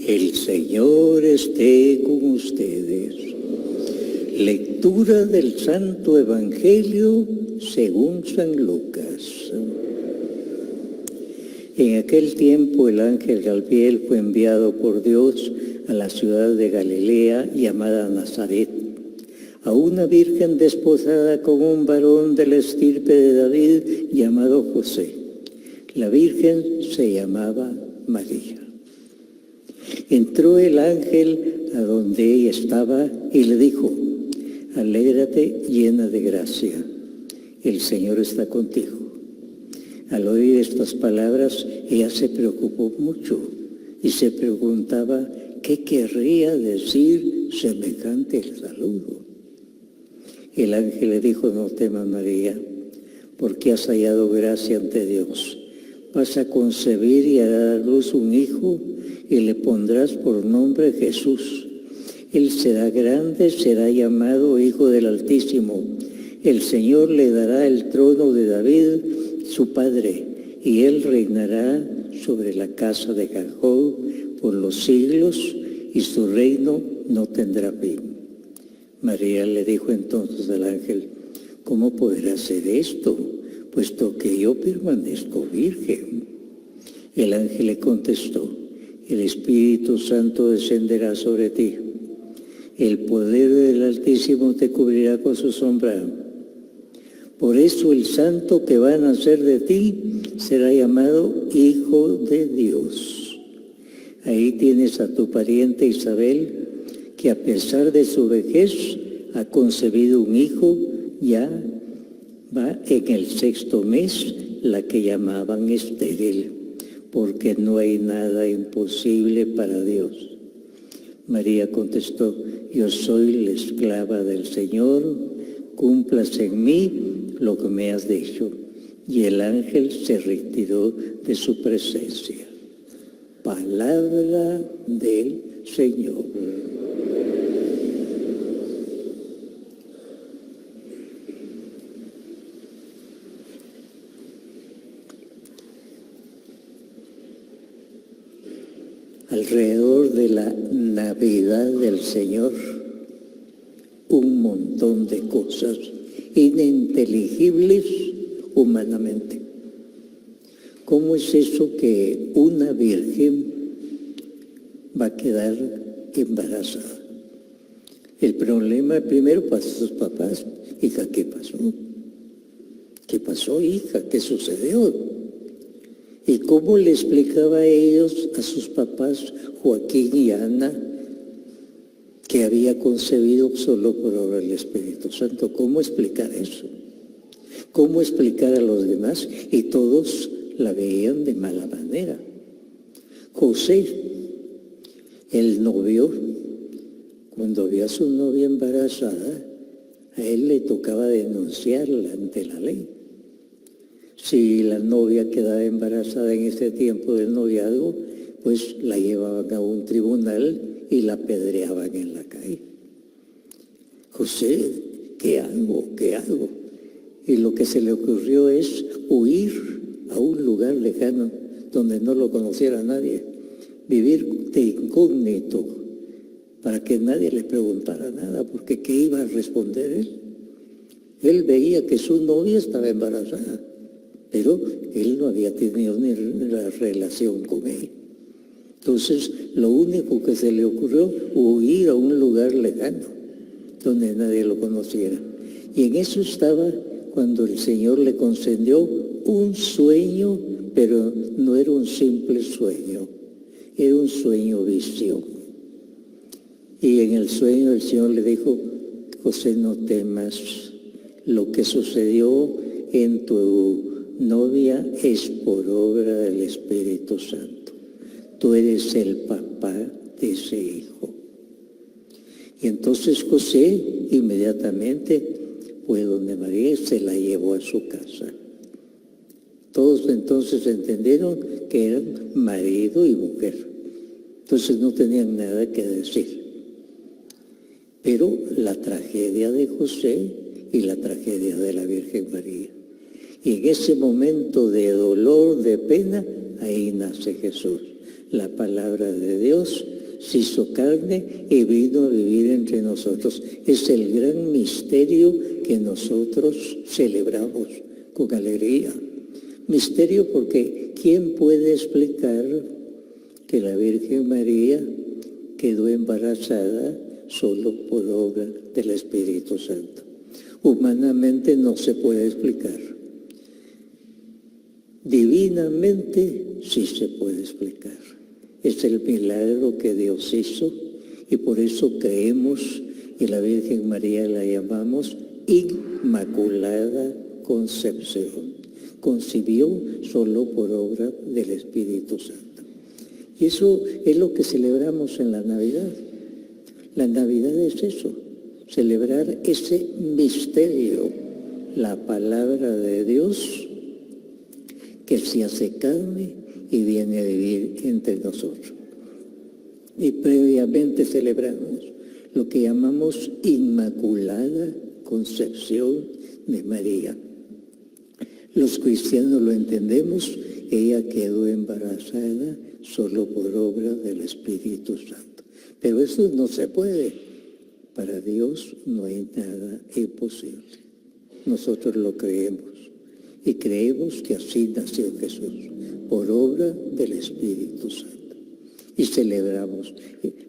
El Señor esté con ustedes. Lectura del Santo Evangelio según San Lucas. En aquel tiempo el ángel Gabriel fue enviado por Dios a la ciudad de Galilea llamada Nazaret, a una virgen desposada con un varón de la estirpe de David llamado José. La virgen se llamaba María. Entró el ángel a donde ella estaba y le dijo: alégrate llena de gracia, el Señor está contigo. Al oír estas palabras, ella se preocupó mucho y se preguntaba qué querría decir semejante saludo. El ángel le dijo: no temas, María, porque has hallado gracia ante Dios. Vas a concebir y a dar a luz un hijo y le pondrás por nombre Jesús. Él será grande, será llamado Hijo del Altísimo. El Señor le dará el trono de David, su padre, y él reinará sobre la casa de Jacob por los siglos, y su reino no tendrá fin. María le dijo entonces al ángel: ¿cómo podrá ser esto, puesto que yo permanezco virgen? El ángel le contestó: el Espíritu Santo descenderá sobre ti. El poder del Altísimo te cubrirá con su sombra. Por eso el santo que va a nacer de ti será llamado Hijo de Dios. Ahí tienes a tu pariente Isabel, que a pesar de su vejez ha concebido un hijo, ya va en el 6º mes, la que llamaban estéril, porque no hay nada imposible para Dios. María contestó: yo soy la esclava del Señor, cúmplase en mí lo que me has dicho. Y el ángel se retiró de su presencia. Palabra del Señor. Alrededor de la Navidad del Señor, un montón de cosas ininteligibles humanamente. ¿Cómo es eso que una virgen va a quedar embarazada? El problema primero para sus papás: hija, ¿qué pasó? ¿Qué pasó, hija? ¿Qué sucedió? ¿Y cómo le explicaba a ellos, a sus papás, Joaquín y Ana, que había concebido solo por obra del Espíritu Santo? ¿Cómo explicar eso? ¿Cómo explicar a los demás? Y todos la veían de mala manera. José, el novio, cuando vio a su novia embarazada, a él le tocaba denunciarla ante la ley. Si la novia quedaba embarazada en ese tiempo del noviazgo, pues la llevaban a un tribunal y la apedreaban en la calle. José, ¿qué hago? ¿Qué hago? Y lo que se le ocurrió es huir a un lugar lejano donde no lo conociera nadie, vivir de incógnito para que nadie le preguntara nada, porque ¿qué iba a responder él? Él veía que su novia estaba embarazada, pero él no había tenido ni la relación con ella. Entonces, lo único que se le ocurrió, huir a un lugar lejano, donde nadie lo conociera. Y en eso estaba cuando el Señor le concedió un sueño, pero no era un simple sueño, era un sueño visión. Y en el sueño el Señor le dijo: José, no temas, lo que sucedió en tu novia es por obra del Espíritu Santo. Tú eres el papá de ese hijo. Y entonces José inmediatamente fue donde María y se la llevó a su casa. Todos entonces entendieron que eran marido y mujer. Entonces no tenían nada que decir. Pero la tragedia de José y la tragedia de la Virgen María. Y en ese momento de dolor, de pena, ahí nace Jesús, la palabra de Dios, se hizo carne y vino a vivir entre nosotros. Es el gran misterio que nosotros celebramos con alegría. Misterio porque ¿quién puede explicar que la Virgen María quedó embarazada solo por obra del Espíritu Santo? Humanamente no se puede explicar. Divinamente sí se puede explicar. Es el milagro que Dios hizo y por eso creemos y la Virgen María la llamamos Inmaculada Concepción. Concibió solo por obra del Espíritu Santo. Y eso es lo que celebramos en la Navidad. La Navidad es eso, celebrar ese misterio, la palabra de Dios que se hace carne y viene a vivir entre nosotros. Y previamente celebramos lo que llamamos Inmaculada Concepción de María. Los cristianos lo entendemos, ella quedó embarazada solo por obra del Espíritu Santo. Pero eso no se puede. Para Dios no hay nada imposible. Nosotros lo creemos. Y creemos que así nació Jesús, por obra del Espíritu Santo. Y celebramos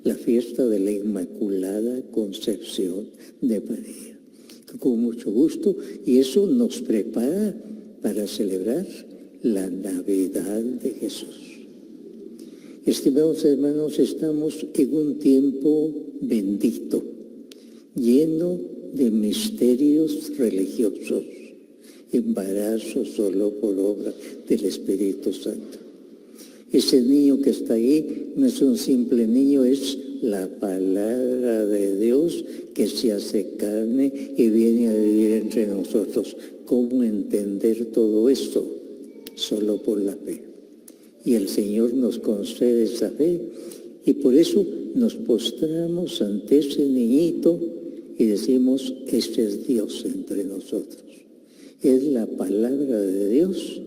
la fiesta de la Inmaculada Concepción de María, con mucho gusto, y eso nos prepara para celebrar la Navidad de Jesús. Estimados hermanos, estamos en un tiempo bendito, lleno de misterios religiosos. Embarazo solo por obra del Espíritu Santo. Ese niño que está ahí no es un simple niño, es la palabra de Dios que se hace carne y viene a vivir entre nosotros. ¿Cómo entender todo esto? Solo por la fe. Y el Señor nos concede esa fe y por eso nos postramos ante ese niñito y decimos, este es Dios entre nosotros. Es la palabra de Dios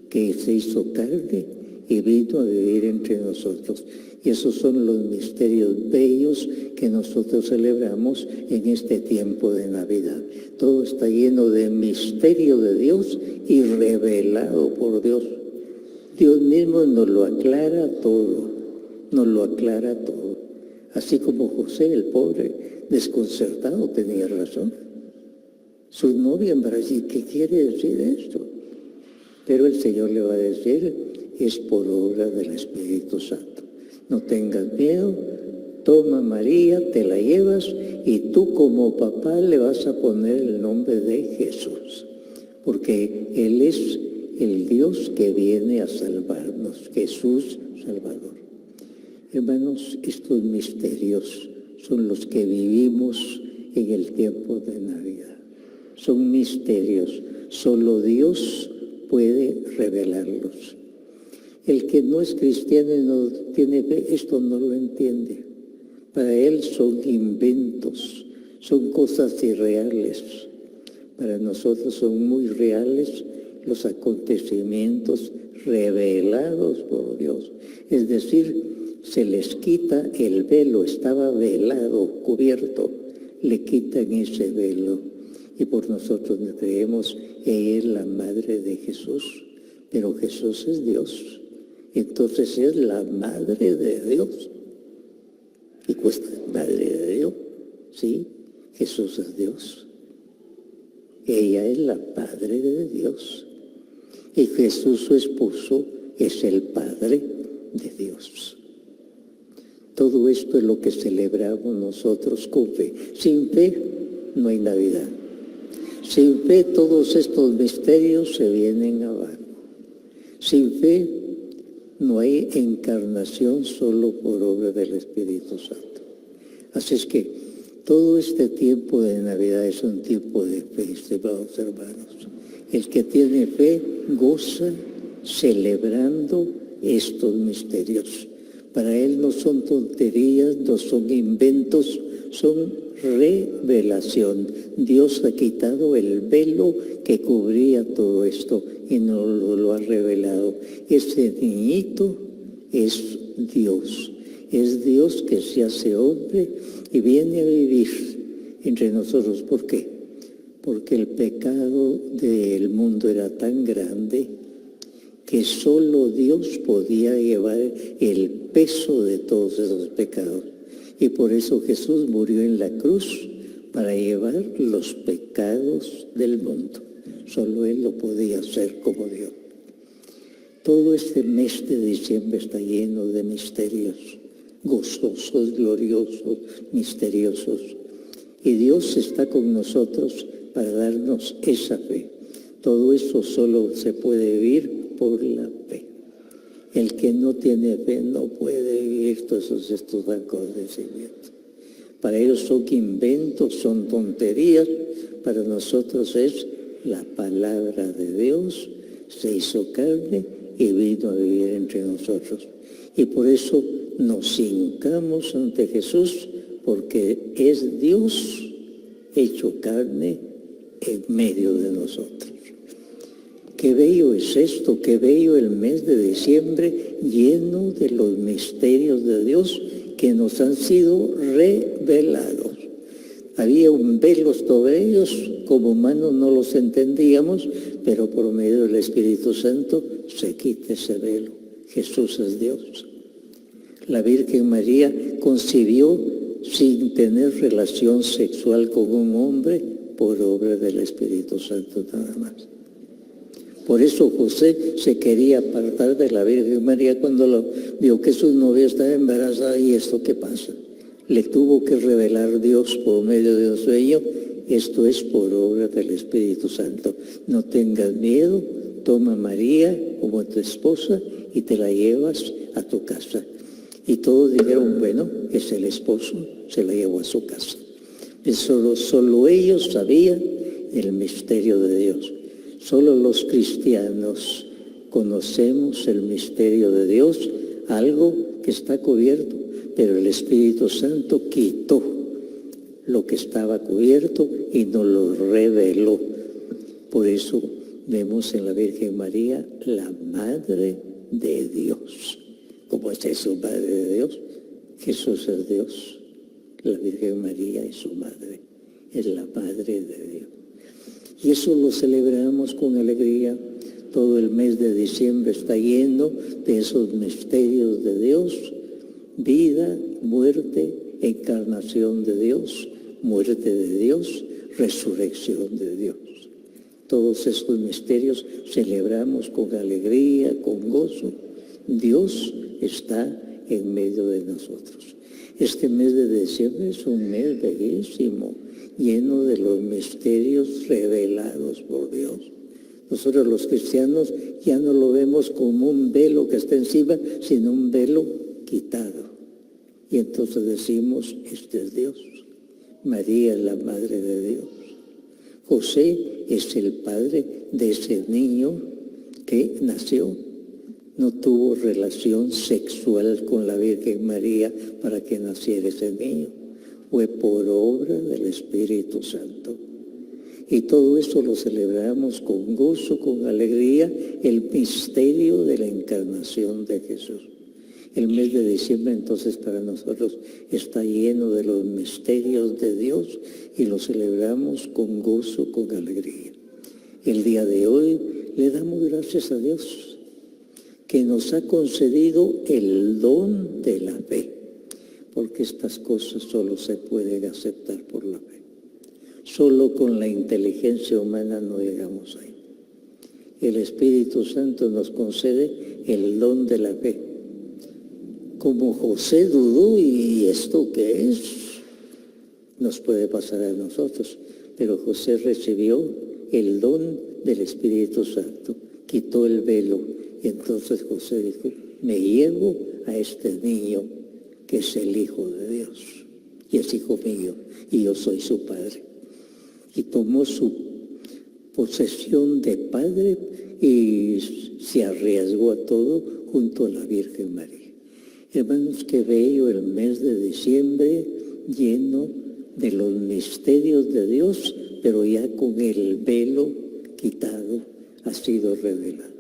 que se hizo carne y vino a vivir entre nosotros. Y esos son los misterios bellos que nosotros celebramos en este tiempo de Navidad. Todo está lleno de misterio de Dios y revelado por Dios. Dios mismo nos lo aclara todo, nos lo aclara todo. Así como José, el pobre, desconcertado, tenía razón. Su novia embarazada, ¿qué quiere decir esto? Pero el Señor le va a decir, es por obra del Espíritu Santo. No tengas miedo, toma María, te la llevas y tú como papá le vas a poner el nombre de Jesús. Porque Él es el Dios que viene a salvarnos, Jesús Salvador. Hermanos, estos misterios son los que vivimos en el tiempo de Navidad. Son misterios, solo Dios puede revelarlos. El que no es cristiano y no tiene fe, esto no lo entiende. Para él son inventos, son cosas irreales. Para nosotros son muy reales los acontecimientos revelados por Dios. Es decir, se les quita el velo, estaba velado, cubierto, le quitan ese velo. Y por nosotros creemos, ella es la madre de Jesús, pero Jesús es Dios. Entonces es la madre de Dios. Y cuesta madre de Dios, ¿sí? Jesús es Dios. Ella es la madre de Dios. Y Jesús, su esposo, es el Padre de Dios. Todo esto es lo que celebramos nosotros con fe. Sin fe no hay Navidad. Sin fe todos estos misterios se vienen abajo. Sin fe no hay encarnación solo por obra del Espíritu Santo. Así es que todo este tiempo de Navidad es un tiempo de fe, estimados hermanos. El que tiene fe goza celebrando estos misterios. Para él no son tonterías, no son inventos, son revelación. Dios ha quitado el velo que cubría todo esto y nos lo ha revelado. Ese niñito es Dios Es Dios que se hace hombre y viene a vivir entre nosotros. ¿Por qué? Porque el pecado del mundo era tan grande que solo Dios podía llevar el peso de todos esos pecados. Y por eso Jesús murió en la cruz para llevar los pecados del mundo. Solo Él lo podía hacer como Dios. Todo este mes de diciembre está lleno de misterios, gozosos, gloriosos, misteriosos. Y Dios está con nosotros para darnos esa fe. Todo eso solo se puede vivir por la fe. El que no tiene fe no puede vivir todos estos acontecimientos. Para ellos son inventos, son tonterías. Para nosotros es la palabra de Dios, se hizo carne y vino a vivir entre nosotros. Y por eso nos hincamos ante Jesús, porque es Dios hecho carne en medio de nosotros. Qué bello es esto, qué bello el mes de diciembre, lleno de los misterios de Dios que nos han sido revelados. Había un velo sobre ellos, como humanos no los entendíamos, pero por medio del Espíritu Santo se quita ese velo. Jesús es Dios. La Virgen María concibió sin tener relación sexual con un hombre por obra del Espíritu Santo nada más. Por eso José se quería apartar de la Virgen María cuando vio que su novia estaba embarazada. ¿Y esto qué pasa? Le tuvo que revelar Dios por medio de un sueño. Esto es por obra del Espíritu Santo. No tengas miedo, toma a María como tu esposa y te la llevas a tu casa. Y todos dijeron, bueno, es el esposo, se la llevó a su casa. Solo ellos sabían el misterio de Dios. Solo los cristianos conocemos el misterio de Dios, algo que está cubierto, pero el Espíritu Santo quitó lo que estaba cubierto y nos lo reveló. Por eso vemos en la Virgen María la Madre de Dios. ¿Cómo es eso, Madre de Dios? Jesús es Dios. La Virgen María es su Madre. Es la Madre de Dios. Y eso lo celebramos con alegría. Todo el mes de diciembre está lleno de esos misterios de Dios. Vida, muerte, encarnación de Dios, muerte de Dios, resurrección de Dios. Todos estos misterios celebramos con alegría, con gozo. Dios está en medio de nosotros. Este mes de diciembre es un mes bellísimo, lleno de los misterios revelados por Dios. Nosotros los cristianos ya no lo vemos como un velo que está encima, sino un velo quitado. Y entonces decimos, este es Dios. María es la Madre de Dios. José es el padre de ese niño que nació. No tuvo relación sexual con la Virgen María para que naciera ese niño. Fue por obra del Espíritu Santo. Y todo eso lo celebramos con gozo, con alegría, el misterio de la encarnación de Jesús. El mes de diciembre entonces para nosotros está lleno de los misterios de Dios y lo celebramos con gozo, con alegría. El día de hoy le damos gracias a Dios que nos ha concedido el don de la fe, porque estas cosas solo se pueden aceptar por la fe. Solo con la inteligencia humana no llegamos ahí. El Espíritu Santo nos concede el don de la fe. Como José dudó, ¿y esto qué es? Nos puede pasar a nosotros, pero José recibió el don del Espíritu Santo, quitó el velo, y entonces José dijo, me llevo a este niño que es el Hijo de Dios, y es hijo mío, y yo soy su padre. Y tomó su posesión de padre y se arriesgó a todo junto a la Virgen María. Hermanos, qué bello el mes de diciembre, lleno de los misterios de Dios, pero ya con el velo quitado ha sido revelado.